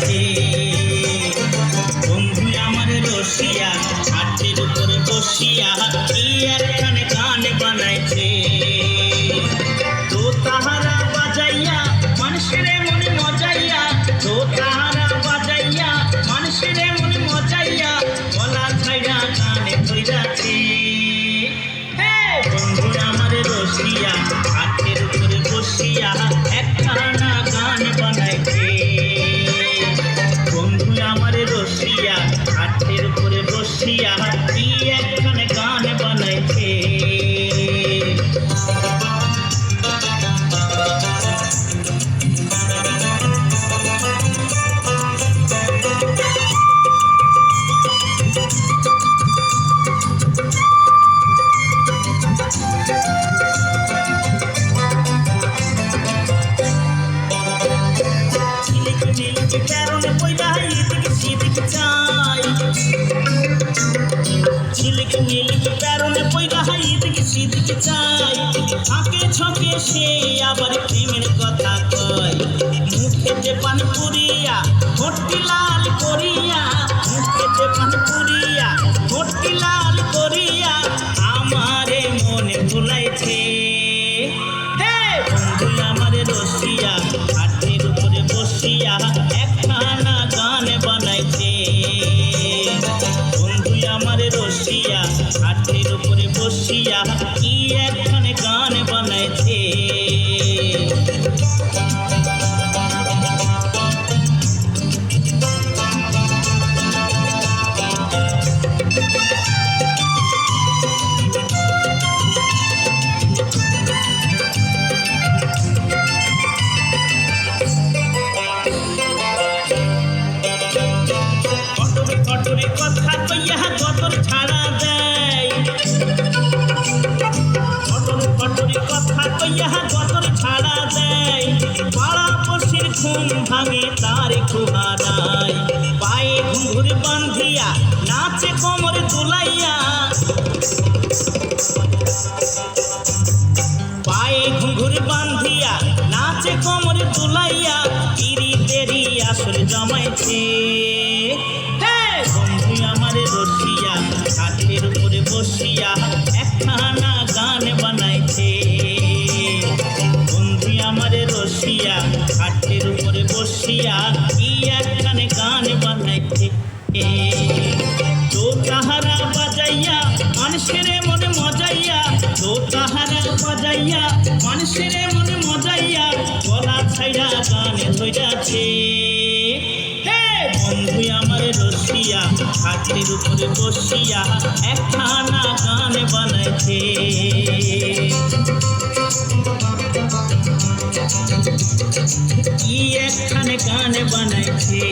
বানাইছে। বন্ধু আমার রসিয়া হাতের উপরে বসিয়া কি একখানে গান বানাইছে। তো তাহারা বাজাইয়া মানুষের মনে মজাইয়া, তো তাহারা বাজাইয়া মানুষের মনে মজাইয়া গলা ছাইড়া গানে ধইরাছে। বন্ধু আমার রসিয়া হাতের উপরে বসিয়া একখানা গান বানাইছে। বন্ধু আমার রসিয়া হাতের উপরে বসিয়া কি একখানে গান বানাইছে। কারণে পয়লা এদিকে সেদিকে চাই, ঝিলিক মিলিক কারণে পয়লা এদিকে সেদিকে চাই। ফাঁকে ছকে সে আবার প্রেমের কথা কয়। মুখেতে পান পুরিয়া ভর্তি লাল করিয়া, মুখেতে পান পুরিয়া ভর্তি লাল করিয়া আমারে মনে ভুলাইছে। বন্ধু আমার রসিয়া হাতের উপরে বসিয়া একখানা গান বানাইছে। বন্ধু আমার রসিয়া হাতের উপরে বসিয়া কি একখানে গান বানাইছে। কটরে কথা কইয়া গতর ছাড়া দেয়, কটরে কথা কইয়া গতর ছাড়া দেয়। পাড়া পড়শির ঘুম ভাঙে তার কুহারায়। পায়ে ঘুঙুর বান্ধিয়া নাচে কোমর দুলাইয়া, পায়ে ঘুঙুর বান্ধিয়া নাচে কোমর দুলাইয়া পিরিতেরি আসর জমাইছে। বন্ধু আমার রসিয়া হাতের উপরে বসিয়া একখানা গান বানাইছে। বন্ধু আমার রসিয়া হাতের উপরে বসিয়া কি একখানে গান বানাইছে। তো তাহারা বাজাইয়া মানুষের মনে মজাইয়া, তো তাহারা বাজাইয়া মানুষের মনে মজাইয়া গলা ছাইড়া গানে ধইরাছে। বন্ধু আমার রসিয়া হাতের উপরে বসিয়া একখানা গান বানাইছে। কি একখানে গান বানাইছে।